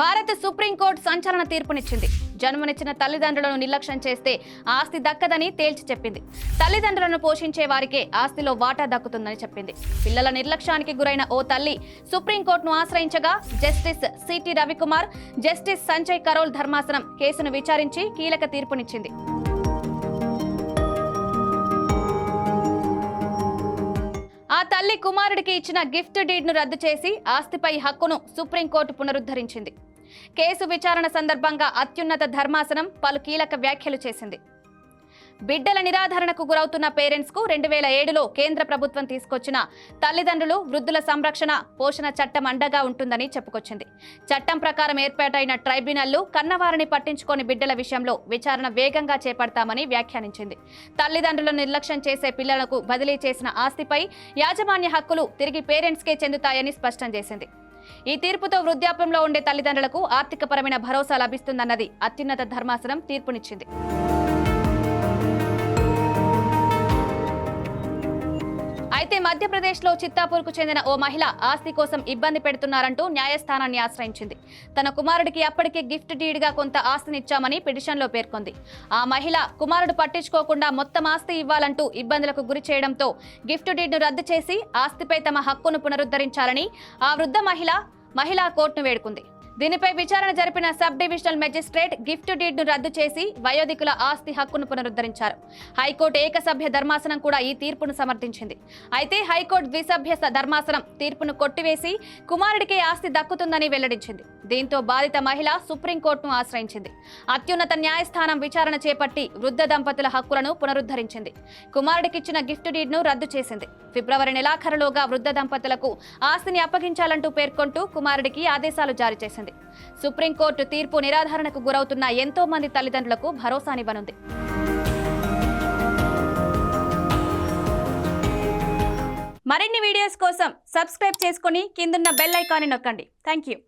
భారత సుప్రీంకోర్టు సంచలన తీర్పునిచ్చింది. జన్మనిచ్చిన తల్లిదండ్రులను నిర్లక్ష్యం చేస్తే ఆస్తి దక్కదని తేల్చి చెప్పింది. తల్లిదండ్రులను పోషించే వారికే ఆస్తిలో వాటా దక్కుతుందని చెప్పింది. పిల్లల నిర్లక్ష్యానికి గురైన ఓ తల్లి సుప్రీంకోర్టును ఆశ్రయించగా justice C T Ravikumar, justice Sanjay Karol ధర్మాసనం కేసును విచారించి కీలక తీర్పునిచ్చింది. ఆ తల్లి కుమారుడికి ఇచ్చిన గిఫ్ట్ డీడ్ను రద్దు చేసి ఆస్తిపై హక్కును సుప్రీంకోర్టు పునరుద్ధరించింది. కేసు విచారణ సందర్భంగా అత్యున్నత ధర్మాసనం పలు కీలక వ్యాఖ్యలు చేసింది. బిడ్డల నిరాధరణకు గురవుతున్న పేరెంట్స్ కు 2007లో కేంద్ర ప్రభుత్వం తీసుకొచ్చిన తల్లిదండ్రులు వృద్ధుల సంరక్షణ పోషణ చట్టం అండగా ఉంటుందని చెప్పుకొచ్చింది. చట్టం ప్రకారం ఏర్పాటైన ట్రైబ్యునల్లు కన్నవారిని పట్టించుకోని బిడ్డల విషయంలో విచారణ వేగంగా చేపడతామని వ్యాఖ్యానించింది. తల్లిదండ్రులను నిర్లక్ష్యం చేసే పిల్లలకు బదిలీ చేసిన ఆస్తిపై యాజమాన్య హక్కులు తిరిగి పేరెంట్స్కే చెందుతాయని స్పష్టం చేసింది. ఈ తీర్పుతో వృద్ధాప్యంలో ఉండే తల్లిదండ్రులకు ఆర్థికపరమైన భరోసా లభిస్తుందన్నది అత్యున్నత ధర్మాసనం తీర్పునిచ్చింది. అయితే మధ్యప్రదేశ్లో చిత్తాపూర్కు చెందిన ఓ మహిళ ఆస్తి కోసం ఇబ్బంది పెడుతున్నారంటూ న్యాయస్థానాన్ని ఆశ్రయించింది. తన కుమారుడికి అప్పటికే గిఫ్ట్ డీడ్గా కొంత ఆస్తినిచ్చామని పిటిషన్లో పేర్కొంది. ఆ మహిళ కుమారుడు పట్టించుకోకుండా మొత్తం ఆస్తి ఇవ్వాలంటూ ఇబ్బందులకు గురి చేయడంతో గిఫ్ట్ డీడ్ను రద్దు చేసి ఆస్తిపై తమ హక్కును పునరుద్ధరించాలని ఆ వృద్ధ మహిళా కోర్టును వేడుకుంది. దీనిపై విచారణ జరిపిన సబ్ డివిజనల్ మెజిస్ట్రేట్ గిఫ్ట్ డీడ్ను రద్దు చేసి వయోధికుల ఆస్తి హక్కును పునరుద్ధరించారు. హైకోర్టు ఏకసభ్య ధర్మాసనం కూడా ఈ తీర్పును సమర్థించింది. అయితే హైకోర్టు ద్విసభ్య ధర్మాసనం తీర్పును కొట్టివేసి కుమారుడికే ఆస్తి దక్కుతుందని వెల్లడించింది. దీంతో బాధిత మహిళ సుప్రీంకోర్టును ఆశ్రయించింది. అత్యున్నత న్యాయస్థానం విచారణ చేపట్టి వృద్ధ దంపతుల హక్కులను పునరుద్ధరించింది. కుమారుడికిచ్చిన గిఫ్ట్ డీడ్ను రద్దు చేసింది. ఫిబ్రవరి నెలాఖరులోగా వృద్ధ దంపతులకు ఆస్తిని అప్పగించాలంటూ పేర్కొంటూ కుమారుడికి ఆదేశాలు జారీ చేసింది. సుప్రీంకోర్టు తీర్పు నిరాధరణకు గురవుతున్న ఎంతో మంది తల్లిదండ్రులకు భరోసానివ్వనుంది. మరిన్ని వీడియోస్ కోసం సబ్స్క్రైబ్ చేసుకుని కిందున్న బెల్ ఐకాన్ని నొక్కండి. థాంక్యూ.